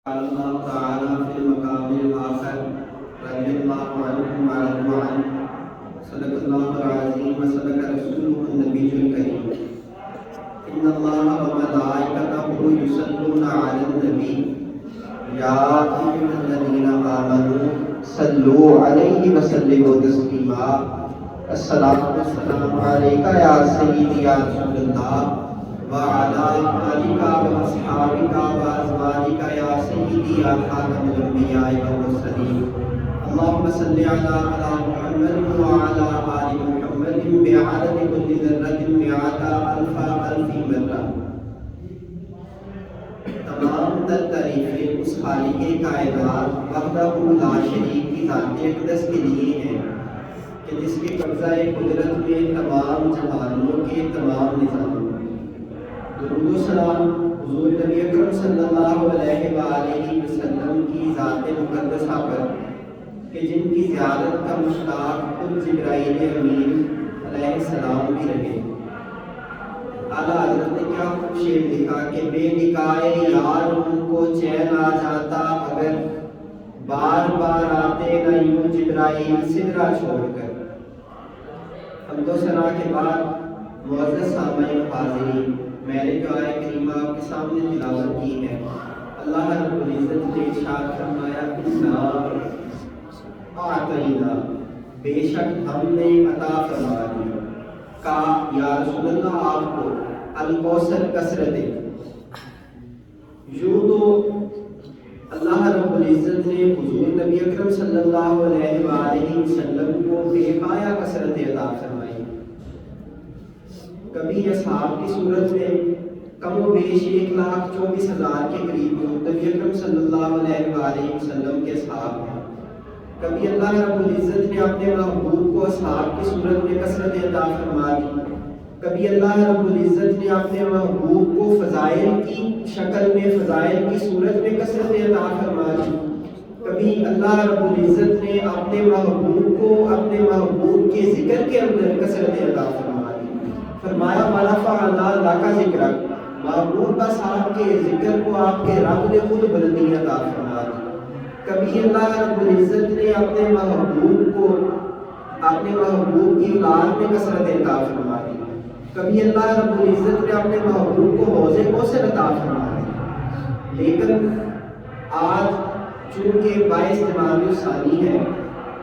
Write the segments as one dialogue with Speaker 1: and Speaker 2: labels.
Speaker 1: قال الله تعالى في المقام الآخر رضي الله عنهم ورضوا عنه صدق الله العظيم وصدق رسوله النبي الكريم إن الله وملائكته يصلون على النبي يا أيها الذين آمنوا صلوا عليه وسلموا تسليما الصلاة والسلام عليك يا سيدي يا رسول الله وعلى آلك وأصحابك وأزواجك يا سيدي يا خاتم الأنبياء والمرسلين اللهم صل على محمد وعلى آل محمد بعدد كل ذرة مئة ألف مرة. تمام تر تعریفیں اس خالق کائنات وحدہ لا شریک کی ذات اقدس کے لیے ہیں کہ جس کے قبضہ قدرت میں تمام جہانوں کے تمام نظام. درود و سلام حضور نبی اکرم صلی اللہ علیہ وآلہ وسلم کی ذات مقدسہ پر کہ جن کی زیارت کا مشتاق خود جبرائیل امین علیہ السلام بھی رہے. اعلیٰ حضرت نے کیا خوب شعر لکھا کہ بے نکائے یار ان کو چین آ جاتا اگر بار بار آتے نہ یوں جبرائیل سدرا چھوڑ کر. حمد و ثنا کے بعد معزز سامعین حاضرین، میں نے جو آیت کریمہ آپ کے سامنے تلاوت کی ہے، اللہ رب العزت نے ارشاد فرمایا اِنَّا أَعْطَيْنَا، بے شک ہم نے عطا فرما دی. کہا یا رسول اللہ آپ کو الکوثر کثرت. یوں تو اللہ رب العزت نے حضور نبی اکرم صلی اللہ علیہ وآلہ وسلم کو بے پایا کثرت عطا فرمائی. کبھی اصحاب کی صورت میں کم و بیش 1,24,000 کے قریب نبی اکرم صلی اللہ علیہ وآلہ وسلم کے اصحاب ہیں. کبھی اللہ رب العزت نے اپنے محبوب کو اصحاب کی صورت میں کثرت عطا فرما دی. کبھی اللہ رب العزت نے اپنے محبوب کو فضائل کی شکل میں فضائل کی صورت میں کثرت عطا فرما دی. کبھی اللہ رب العزت نے اپنے محبوب کو اپنے محبوب کے ذکر کے اندر کثرت عطا فرما دی. فرمایا وَرَفَعْنَا لَكَ ذِكْرَكَ، محبوب صاحب کے ذکر کو آپ کے رب نے خود بلندی عطا فرما دی. کبھی اللہ رب العزت نے اپنے محبوب کی اولاد میں کثرت عطا فرما دی. کبھی اللہ رب العزت نے اپنے محبوب کو حوض کوثر عطا فرما دی. لیکن آج چونکہ 22 جمادی الثانی ہے،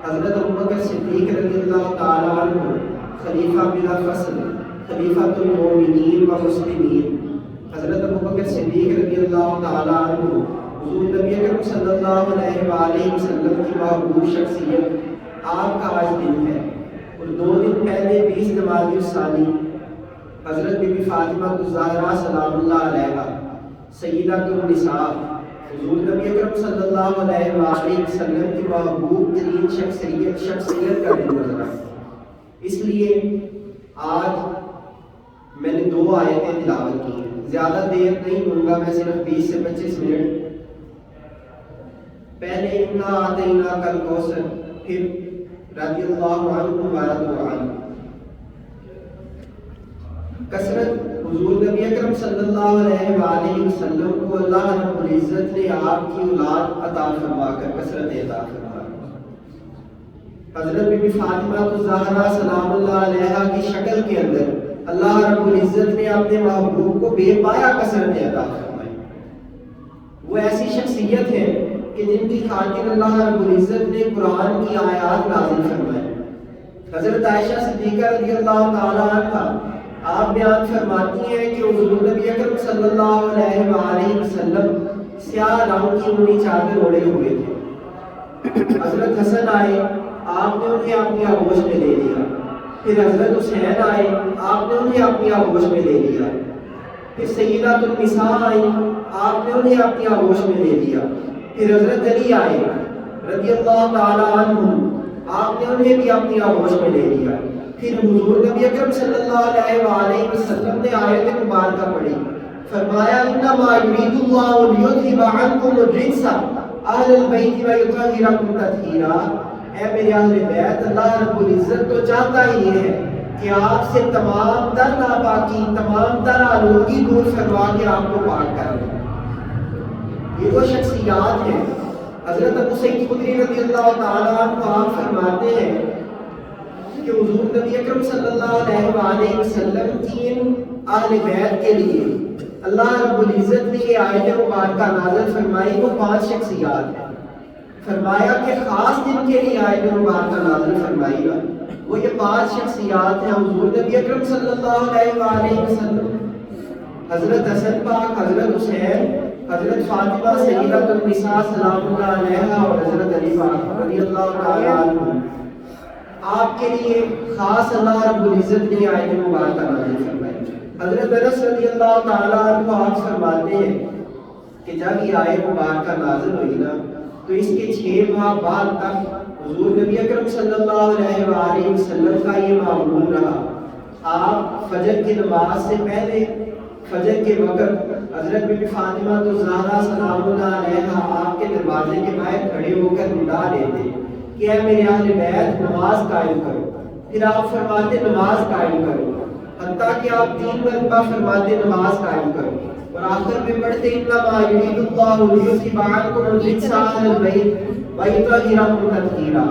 Speaker 1: حضرت ابوبکر صدیق رضی اللہ تعالیٰ عنہ خلیفہ بلا فصل خلیفۃ المومنین و مسلمین، حضرت ابوبکر صدیق رضی اللہ تعالیٰ عنہ حضور نبی اکرم صلی اللہ علیہ وآلہ وسلم کی محبوب شخصیت، آپ کا آج دن ہے. اور 2 دن پہلے 20 جمادی الثانی حضرت بی بی فاطمہ الزہرا سلام اللہ علیہا سیدۃ النساء حضور نبی اکرم صلی اللہ علیہ وآلہ وسلم کی محبوب ترین شخصیت کا دن گزرا. اس لیے آج میں نے 2 آیتیں تلاوت کی ہیں. زیادہ دیر نہیں ہوں گا، میں صرف 20 سے 25 منٹ. پہلے اِنَّا أَعْطَيْنَاكَ الْكَوْثَرَ، پھر رضی اللہ عنہ ورضوا عنہ. کثرت حضور نبی اکرم صلی اللہ علیہ وآلہ وسلم کو اللہ رب العزت نے آپ کی اولاد عطا فرما کر کثرت عطا فرما. حضرت بی بی فاطمہ الزہرا سلام اللہ علیہا کی شکل کے اندر اللہ رب العزت نے اپنے محبوب کو بے پایا کثرت عطا فرمائی. وہ ایسی شخصیت ہے کہ جن کی خاطر اللہ رب العزت نے قرآن کی آیات نازل فرمائی. حضرت عائشہ صدیقہ رضی اللہ تعالیٰ عنہ آپ بیان فرماتی ہیں کہ حضور نبی اکرم صلی اللہ علیہ وآلہ وسلم سیاہ رنگ کی اونی چادر اوڑھے ہوئے تھے. حضرت حسن آئے، آپ نے انہیں اپنی آغوش میں لے لیا. پھر حضرت حسین آئے، آپ نے انہیں اپنی آغوش میں لے لیا. پھر سیدۃ النساء آئی، آپ نے انہیں اپنی آغوش میں لے لیا. پھر حضرت علی آئے رضی اللہ تعالیٰ عنہ، آپ نے انہیں بھی اپنی آغوش میں لے لیا. پھر حضور نبی اکرم صلی اللہ علیہ وآلہ وسلم نے آیت مبارکہ پڑھی. فرمایا انما یرید اللہ لیذھب عنکم الرجس اہل البیت ویطہرکم تطہیرا. اے میرے اہل بیت، اللہ رب العزت تو چاہتا ہی ہے کہ آپ سے تمام تر ناپاکی، تمام تر آلودگی دور فرما کے آپ کو پاک کر دیں. یہ وہ شخصیات ہیں. حضرت ابو سعید خدری رضی اللہ تعالیٰ عنہ آپ فرماتے ہیں کہ حضور نبی اکرم صلی اللہ علیہ وآلہ وسلم تین اہل بیت کے لیے اللہ رب العزت نے یہ آیت مبارکہ نازل فرمائی. وہ 5 شخصیات ہیں. فرمایا کہ خاص جن کے لیے آیت مبارکہ نازل فرمائی گا وہ یہ 5 شخصیات ہیں. حضور نبی اکرم صلی اللہ علیہ وآلہ وسلم، حضرت حسن پاک، حضرت حسین، حضرت فاطمہ سیدۃ النساء سلام اللہ علیہا اور حضرت علی پاک رضی اللہ تعالیٰ عنہ. آپ کے لیے خاص اللہ رب العزت نے آیت مبارکہ نازل فرمائی. حضرت انس رضی اللہ تعالیٰ عنہ آپ فرماتے ہیں کہ جب یہ آیت مبارکہ نازل ہوئی نا تو اس کے 6 ماہ بعد تک حضور نبی اکرم صلی اللہ علیہ وآلہ وسلم کا یہ معمول رہا. آپ فجر کی نماز سے پہلے فجر کے وقت حضرت بی بی فاطمہ الزہرا سلام اللہ علیہا آپ کے دروازے کے باہر کھڑے ہو کر ندا لیتے کہ اے میرے اہل بیت نماز قائم کرو. پھر آپ فرماتے نماز قائم کرو، حتیٰ کہ آپ 3 مرتبہ فرماتے نماز قائم کرو اور آخر میں پڑھتے انما یرید اللہ لیذھب عنکم الرجس اہل البیت ویطہرکم تطہیرا.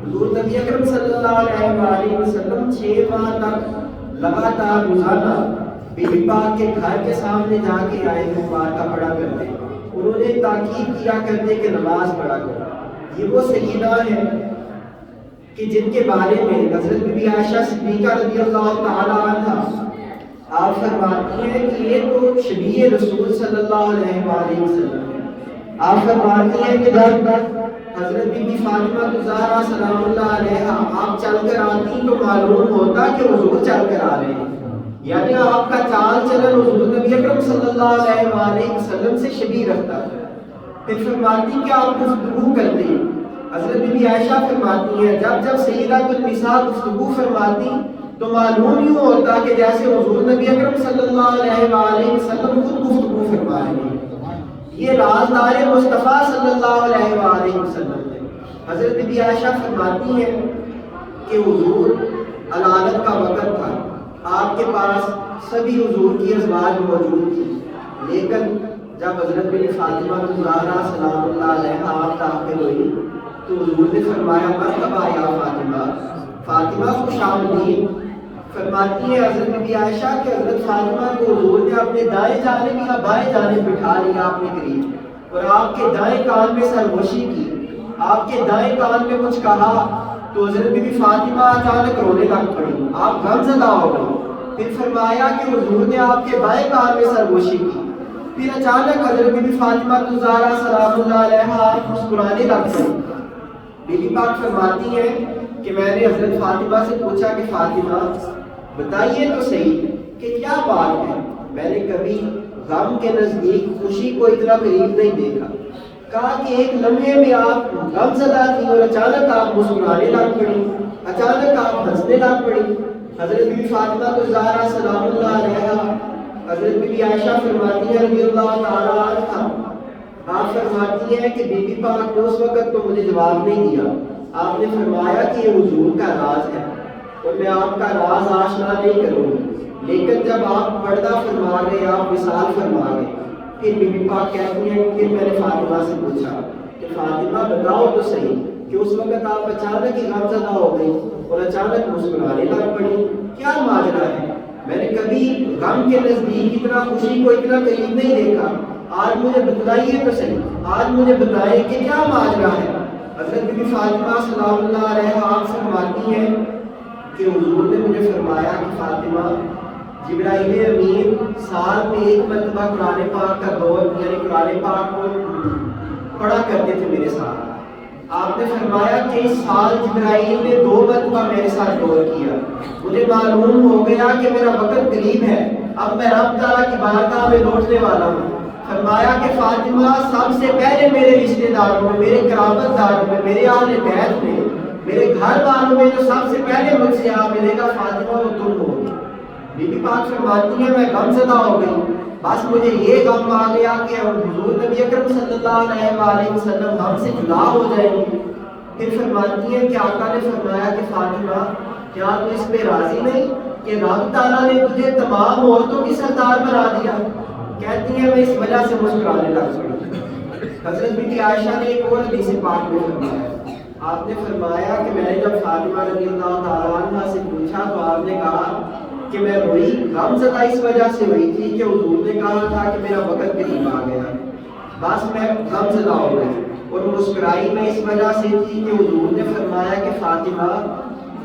Speaker 1: حضور نبی اکرم صلی اللہ علیہ وآلہ وسلم 6 ماہ تک لگاتار روزانہ بی بی پاک کے گھر کے سامنے جا کے آیت مبارکہ پڑھا کرتے. انہوں نے تاکید کیا کرتے کہ نماز پڑھا کرو. یہ وہ سیدہ ہیں کہ جن کے بارے میں حضرت بی بی عائشہ صدیقہ رضی اللہ تعالیٰ عنہ آپ فرماتی ہیں کہ یہ تو شبیہ رسول صلی اللہ علیہ وآلہ وسلم ہے. آپ فرماتی ہیں کہ جب حضرت بی بی فاطمہ الزہرا سلام اللہ علیہا آپ چل کر آتی تو معلوم ہوتا کہ حضور چل کر آ رہے ہیں، یعنی آپ کا چال چلن حضور نبی اکرم صلی اللہ علیہ وآلہ وسلم سے شبیہ رکھتا ہے. پھر فرماتی کہ آپ گفتگو کرتے. حضرت بی بی عائشہ فرماتی ہیں جب سیدۃ النساء گفتگو فرماتی تو معلوم یوں ہوتا کہ جیسے حضور نبی اکرم صلی اللہ علیہ وآلہ وسلم خود گفتگو فرما رہے ہیں. یہ رازدار مصطفیٰ صلی اللہ علیہ وآلہ وسلم ہے. حضرت بی بی عائشہ فرماتی ہیں کہ حضور علالت کا وقت تھا، آپ کے پاس سبھی حضور کی ازواج موجود تھی، لیکن جب حضرت بی بی فاطمہ الزہرا سلام اللہ علیہا آپ داخل ہوئی تو حضور نے فرمایا مرحبا یا فاطمہ، فاطمہ خوش آمدید. فرماتی ہے حضرت بی بی عائشہ کہ حضرت فاطمہ کو حضور نے اپنے دائیں جانب یا بائیں جانب بٹھا لیا اپنے قریب اور آپ کے دائیں کان میں سرگوشی کی. آپ کے دائیں کان میں کچھ کہا تو حضرت بی بی فاطمہ اچانک رونے لگ پڑی، آپ غم زدہ ہو گئی. پھر فرمایا کہ حضور نے آپ کے بائیں کان میں سرگوشی کی. پھر اچانک حضرت بی بی فاطمہ الزہرا سلام اللہ علیہا مسکرانے لگ گئی. بی بی پاک فرماتی ہیں کہ میں نے حضرت فاطمہ سے پوچھا کہ فاطمہ بتائیے تو صحیح کہ کیا بات ہے، میں نے کبھی غم کے نزدیک خوشی کو اتنا قریب نہیں دیکھا. کہا کہ ایک لمحے میں آپ غم زدہ تھی اور اچانک آپ مسکرانے لگ پڑی، اچانک آپ ہنسنے لگ پڑی. حضرت بی بی فاطمہ الزہرا سلام اللہ علیہا حضرت بی بی عائشہ فرماتی ہے رضی اللہ تعالیٰ عنہ، آپ فرماتی ہیں کہ بی بی پاک نے اس وقت تو مجھے جواب نہیں دیا. آپ نے فرمایا کہ یہ حضور کا راز ہے اور میں آپ کا راز آشنا نہیں کروں گی. لیکن جب آپ پردہ فرما گئے، آپ وصال فرما گئے، پھر بی بی پاک کہتی ہیں پھر میں نے فاطمہ سے پوچھا کہ فاطمہ بتاؤ تو صحیح کہ اس وقت آپ اچانک ہی غم زدہ ہو گئی اور اچانک مسکرانے لگ پڑی، کیا ماجرا ہے؟ میں نے کبھی غم کے نزدیک اتنا خوشی کو اتنا قریب نہیں دیکھا. آج مجھے بتلائیے تو صحیح، آج مجھے بتائیں کہ کیا ماجرا ہے. حضرت بی بی فاطمہ سلام اللہ علیہا آپ فرماتی ہیں کہ حضور نے مجھے فرمایا کہ فاطمہ جبرائیل امین سال میں 1 مرتبہ قرآن پاک کا دور یعنی قرآن پاک کو پڑھا کرتے تھے میرے ساتھ. آپ نے فرمایا کہ اس سال جبرائیل نے 2 مرتبہ میرے ساتھ دور کیا. مجھے معلوم ہو گیا کہ میرا وقت قریب ہے، اب میں رب تعالیٰ کی بارگاہ میں لوٹنے والا ہوں. فرمایا کہ فاطمہ سب سے پہلے میرے رشتہ داروں میں، میرے قرابت داروں میں، میرے اہل بیت میں، میرے گھر والوں میں جو سب سے پہلے مجھ سے آپ ملے گا فاطمہ وہ تم ہو. بی بی پاک فرماتی ہے میں غم زدہ ہو گئی. بس مجھے یہ غم آ گیا کہ حضور نبی اکرم صلی اللہ علیہ وآلہ وسلم ہم سے جدا ہو جائیں گے. پھر فرماتی ہے کہ آقا نے فرمایا کہ فاطمہ کیا تو اس پہ راضی نہیں کہ رب تعالیٰ نے تجھے تمام عورتوں کی سردار بنا دیا؟ کہتی ہیں میں اس وجہ سے مسکرانے لگ پڑی۔ حضرت بی بی عائشہ نے ایک اور حدیث پاک میں فرمایا، آپ نے فرمایا کہ میں نے جب فاطمہ رضی اللہ تعالیٰ عنہ سے پوچھا تو آپ نے کہا کہ میں روئی غم زدہ اس وجہ سے ہوئی تھی کہ حضور نے کہا تھا کہ میرا وقت قریب آ گیا، بس میں غم زدہ ہو گئی، اور مسکرائی میں اس وجہ سے تھی کہ حضور نے فرمایا کہ فاطمہ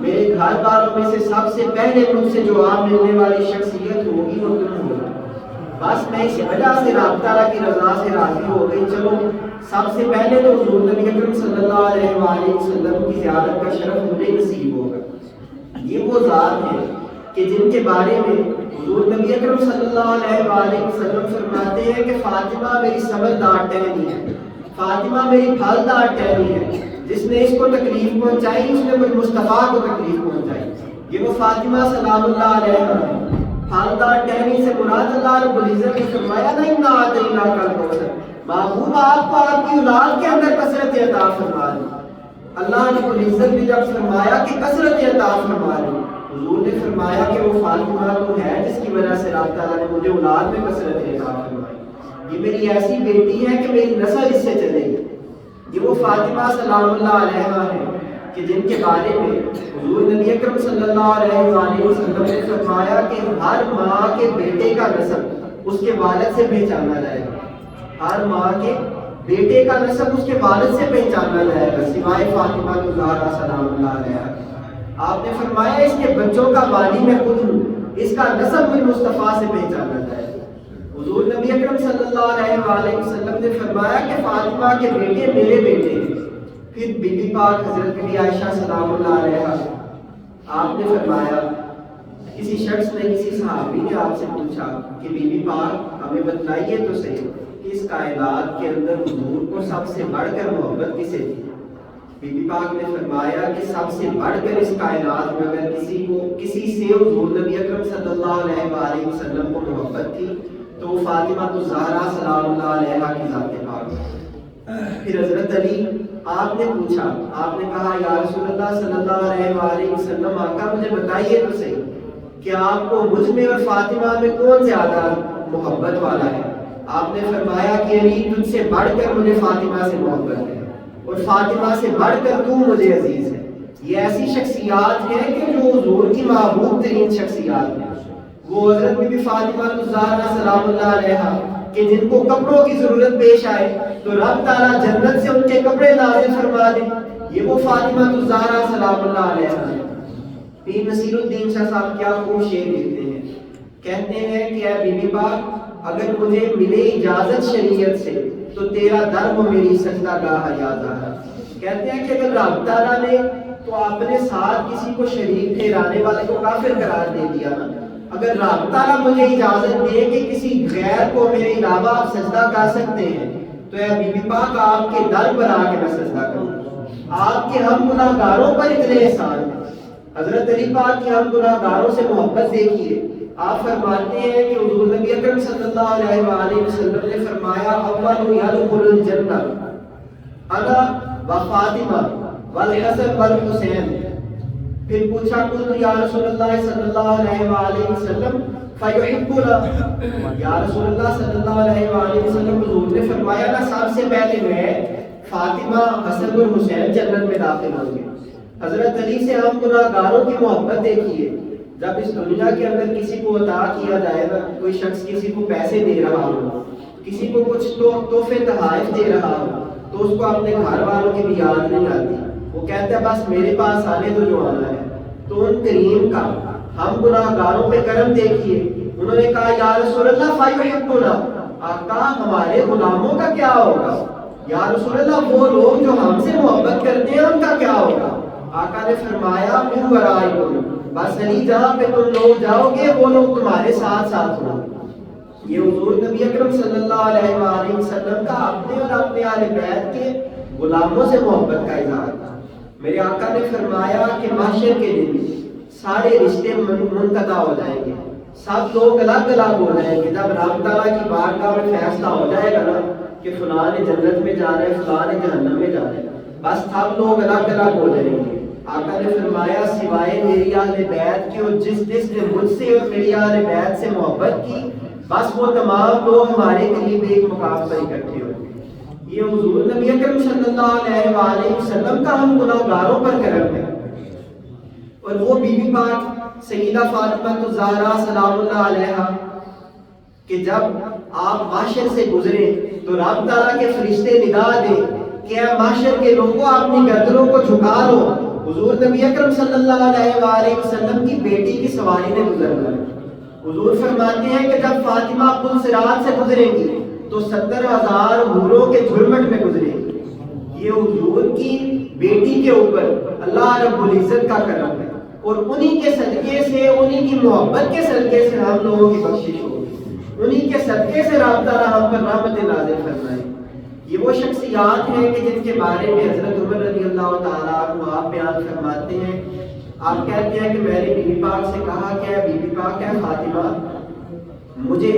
Speaker 1: میرے گھر والوں میں سے سب سے پہلے مجھ سے جو آپ ملنے والی شخصیت ہوگی وہ تم ہوگی، بس میں اس وجہ سے رب تعالیٰ کی رضا سے راضی ہو گئی، چلو سب سے پہلے تو حضور نبی اکرم صلی اللہ علیہ وآلہ وسلم کی زیارت کا شرف مجھے نصیب ہوگا۔ یہ وہ ذات ہے کہ جن کے بارے میں حضور نبی اکرم صلی اللہ علیہ وآلہ وسلم فرماتے ہیں کہ فاطمہ میری سمجھدار ٹہنی ہے، فاطمہ میری پھلدار ٹہنی ہے، جس نے اس کو تکلیف پہنچائی اس نے مجھ مصطفیٰ کو تکلیف پہنچائی۔ یہ وہ فاطمہ سلام اللہ علیہ ہے۔ پھلدار ٹہنی سے مراد اللہ رب العزت نے فرمایا نا اِنَّا أَعْطَيْنَاكَ الْكَوْثَرَ، محبوب آپ کو آپ کی اولاد کے اندر کثرت عطا فرما دی۔ اللہ رب العزت نے جب فرمایا کہ کثرت عطا فرما دی، حضور نے فرمایا کہ وہ فاطمہ تو ہے جس کی وجہ سے رب تعالیٰ نے مجھے اولاد میں کثرت عطا فرمائی، یہ میری ایسی بیٹی ہے کہ میری نسل اس سے چلے گی۔ یہ وہ فاطمہ سلام اللہ علیہا ہے کہ جن کے بارے میں حضور نبی اکرم صلی اللہ علیہ وآلہ وسلم نے فرمایا کہ ہر ماں کے بیٹے کا نسب اس کے والد سے پہچانا جائے گا، ہر ماں کے بیٹے کا نسب اس کے والد سے پہچانا جائے گا سوائے فاطمہ الزہرا سلام اللہ علیہا۔ آپ نے فرمایا اس کے بچوں کا والی میں خود ہوں، اس کا نسب مجھ مصطفیٰ سے پہچانا جائے گا۔ حضور نبی اکرم صلی اللہ علیہ وآلہ وسلم نے فرمایا کہ فاطمہ کے بیٹے میرے بیٹے ہیں۔ پھر بی بی پاک حضرت بی بی عائشہ سلام اللہ علیہا، آپ نے فرمایا کسی شخص نے کسی صحابی نے آپ سے پوچھا کہ بی بی پاک ہمیں بتلائیے تو صحیح کہ اس کائنات کے اندر حضور کو سب سے بڑھ کر محبت کسے تھی؟ بی بی پاک نے فرمایا کہ سب سے بڑھ کر اس کائنات میں اگر کسی سے حضور نبی اکرم صلی اللہ علیہ وآلہ وسلم کو محبت تھی تو وہ فاطمہ الزہرا سلام اللہ علیہا کی ذات پاک۔ پھر حضرت علی آپ نے پوچھا، آپ نے کہا یا رسول اللہ صلی اللہ علیہ وآلہ وسلم آقا مجھے بتائیے تو صحیح کہ آپ کو مجھ میں اور فاطمہ میں کون زیادہ محبت والا ہے؟ آپ نے فرمایا کہ علی تجھ سے بڑھ کر مجھے فاطمہ سے محبت ہے اور فاطمہ سے بڑھ کر تو مجھے عزیز ہے۔ یہ ایسی شخصیات ہیں کہ جو حضور کی محبوب ترین شخصیات ہیں، وہ حضرت بی بی فاطمہ الزہرا سلام اللہ علیہا کہ جن کو کپڑوں کی ضرورت پیش آئے تو رب تعالیٰ جنت سے ان کے کپڑے نازل فرما دے، یہ وہ فاطمہ الزہرا سلام اللہ علیہا ہے۔ پیر نصیر الدین شاہ صاحب کیا خوب شعر لکھتے ہیں، کہتے ہیں کہ اے بی بی پاک اگر مجھے ملے اجازت شریعت سے تو تیرا در و میری سجدہ گاہ یاد آ رہا۔ کہتے ہیں کہ اگر رب تعالیٰ نے تو اپنے ساتھ کسی کو شریک ٹھہرانے والے کو کافر قرار دے دیا نا، اگر رب تعالیٰ مجھے اجازت دے کہ کسی غیر کو میرے علاوہ آپ سجدہ کر سکتے ہیں تو اے بی بی پاک آپ کے در پر آ کے میں سجدہ کروں۔ آپ کے ہم گناہگاروں پر اتنے احسان ہیں۔ حضرت علی پاک کی ہم گناہگاروں سے محبت دیکھیے، آپ فرماتے ہیں کہ حضور نبی اکرم صلی اللہ علیہ وآلہ وسلم نے فرمایا اول یدخل الجنہ انا و فاطمہ والحسن والحسین۔ پھر پوچھا قلت یا رسول اللہ صلی اللہ علیہ وآلہ وسلم فیحبنا، یا رسول اللہ صلی اللہ علیہ وآلہ وسلم حضور نے فرمایا نا سب سے پہلے میں فاطمہ حسن اور حسین جنت میں داخل ہوں گے۔ حضرت علی سے ہم گناہگاروں کی محبت دیکھیے، جب اس دنیا کے اندر کسی کو عطا کیا جائے گا، کوئی شخص کسی کو پیسے دے رہا ہو، کسی کو کچھ تحفے تحائف دے رہا ہو تو اس کو اپنے گھر والوں کی بھی یاد نہیں آتی، وہ کہتا ہے بس میرے پاس آنے تو جو آنا ہے۔ تو ان کریم کا ہم گناہگاروں پہ کرم دیکھیے، انہوں نے کہا یا رسول اللہ فیحبنا، آقا ہمارے غلاموں کا کیا ہوگا؟ یا رسول اللہ وہ لوگ جو ہم سے محبت کرتے ہیں ان کا کیا ہوگا؟ آقا نے فرمایا من ورائکم، بس علی جہاں پہ تم لوگ جاؤ گے وہ لوگ تمہارے ساتھ ساتھ ہوں گے۔ یہ حضور نبی اکرم صلی اللہ علیہ وآلہ وسلم کا اپنے اور اپنے اہل بیت کے غلاموں سے محبت کا اظہار تھا۔ میرے آقا نے فرمایا کہ محشر کے دن سارے رشتے منقطع ہو جائیں گے، سب لوگ الگ الگ ہو جائیں گے۔ جب رب تعالیٰ کی بارگاہ میں فیصلہ ہو جائے گا نا کہ فلاں جنت میں جا رہے ہیں فلاں جہنم میں جا رہے ہیں، بس سب لوگ الگ الگ ہو جائیں گے۔ آقا نے فرمایا سوائے میری اہل بیت کے اور جس نے مجھ سے اور میری اہل بیت سے محبت کی بس وہ تمام لوگ ہمارے قریب ایک مقام پر اکٹھے ہوں گے۔ یہ حضور نبی اکرم صلی اللہ علیہ وآلہ وسلم کا ہم گناہگاروں پر کرم ہے۔ اور وہ بی بی پاک سیدہ فاطمہ الزہرا سلام اللہ علیہا کہ جب آپ معاشر سے گزرے تو رب تعالیٰ کے فرشتے ندا دیں کہ اے معاشر کے لوگوں اپنی گردنوں کو جھکا لو، حضور نبی اکرم صلی اللہ علیہ وآلہ وسلم کی بیٹی کی سواری نے گزرنا ہے۔ حضور فرماتے ہیں کہ جب فاطمہ پل صراط سے گزرے گی تو 70,000 حوروں کے جھرمٹ میں گزرے گی۔ یہ حضور کی بیٹی کے اوپر اللہ رب العزت کا کرم ہے، اور انہی کے صدقے سے، انہی کی محبت کے صدقے سے ہم لوگوں کی بخشش ہوگی، انہی کے صدقے سے رب تعالیٰ ہم پر رحمت نازل فرمائے۔ یہ وہ شخصیات ہیں کہ جن کے بارے میں حضرت عمر رضی اللہ تعالیٰ عنہ آپ بیان فرماتے ہیں، آپ کہتے ہیں کہ میں نے بی بی پاک سے کہا کہ بی بی پاک ہے فاطمہ، مجھے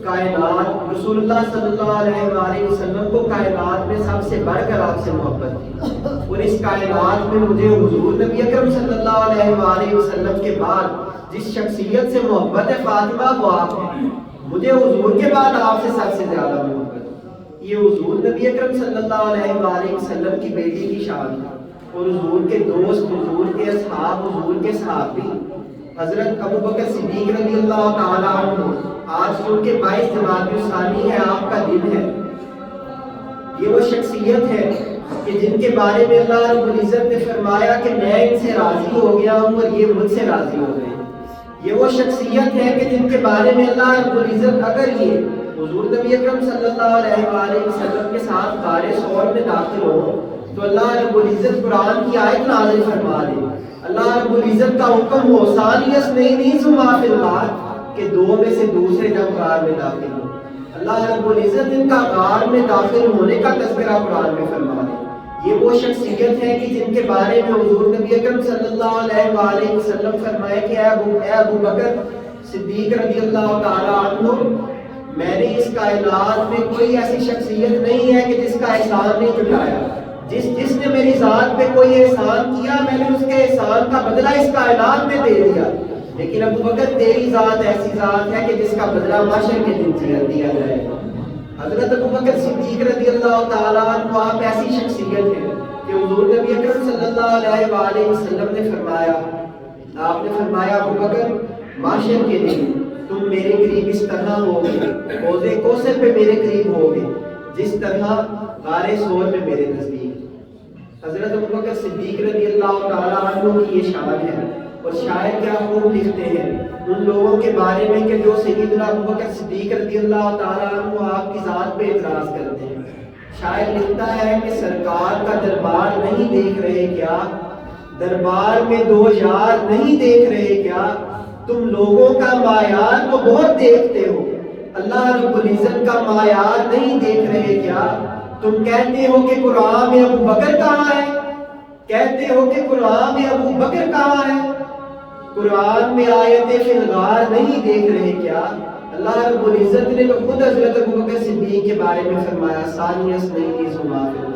Speaker 1: کائنات رسول اللہ صلی اللہ علیہ وآلہ وسلم کو کائنات میں سب سے بڑھ کر آپ سے محبت تھی، اور اس کائنات میں مجھے حضور نبی اکرم صلی اللہ علیہ وآلہ وسلم کے بعد جس شخصیت سے محبت ہے فاطمہ وہ آپ ہیں، مجھے حضور کے بعد آپ سے سب سے زیادہ محبت ہے۔ یہ حضور نبی اکرم صلی اللہ علیہ وآلہ وسلم کی بیٹی کی شان ہے، اور حضور کے دوست، حضور کے اصحاب، حضور کے صحابی حضرت ابو بکر صدیق رضی اللہ تعالیٰ عنہ، آج چونکہ 22 جمادی الثانی ہے، آپ کا دن ہے، یہ وہ شخصیت ہے کہ جن کے بارے میں اللہ رب العزت نے فرمایا کہ میں ان سے راضی ہو گیا ہوں اور یہ مجھ سے راضی ہو گئے۔ یہ وہ شخصیت ہے کہ جن کے بارے میں اللہ رب العزت اگر یہ حضور نبی اکرم صلی اللہ علیہ وآلہ وسلم کے ساتھ غار ثور میں داخل ہو تو اللہ رب العزت قرآن کی آیت نازل فرما دے۔ اللہ رب العزت کا حکم ہو ثانیہ اثنین ثم فی الغار کہ دو میں سے دوسرے جب غار میں داخل ہو، اللہ رب العزت ان کا غار میں داخل ہونے کا تذکرہ قرآن میں فرما دے۔ یہ وہ شخصیت ہے کہ جن کے بارے میں حضور نبی اکرم صلی اللہ علیہ وآلہ وسلم فرمائے کہ اے ابو بکر صدیق رضی اللہ تعالیٰ عنہ، میں نے اس کائنات میں کوئی ایسی شخصیت نہیں ہے کہ جس کا احسان نہیں جٹایا، جس نے میری ذات پہ کوئی احسان کیا میں نے اس کے احسان کا بدلہ اس کائنات میں دے دیا، لیکن ابو بکر تیری ذات ایسی ذات ہے کہ جس کا بدلہ محشر کے دن دیا جائے گا۔ حضرت ابو بکر صدیق رضی اللہ تعالیٰ عنہ آپ ایسی شخصیت ہیں کہ حضور نبی اکرم صلی اللہ علیہ وآلہ وسلم نے فرمایا، آپ نے فرمایا ابو بکر محشر کے دن تم میرے قریب اس طرح ہوگے، حوض کوثر پہ میرے قریب ہوگے جس طرح غار ثور میں میرے نزدیک۔ حضرت ابو بکر صدیق رضی اللہ تعالیٰ عنہ کی یہ شان ہے، اور شاعر کیا خوب لکھتے ہیں ان لوگوں کے بارے میں کہ جو سیدنا ابو بکر صدیق رضی اللہ تعالیٰ عنہ آپ کی ذات پہ اعتراض کرتے ہیں۔ شاعر لکھتا ہے کہ سرکار کا دربار نہیں دیکھ رہے کیا، دربار میں دو یار نہیں دیکھ رہے کیا، تم لوگوں کا معیار تو بہت دیکھتے ہو، اللہ رب العزت کا معیار نہیں دیکھ رہے کیا، تم کہتے ہو کہ قرآن میں ابو بکر کہاں ہے، کہتے ہو کہ قرآن میں ابو بکر کہاں ہے، قرآن میں آیت فی الغار نہیں دیکھ رہے کیا۔ اللہ رب العزت نے تو خود حضرت ابو بکر صدیق کے بارے میں فرمایا ثانیہ اثنین ثم فی الغار۔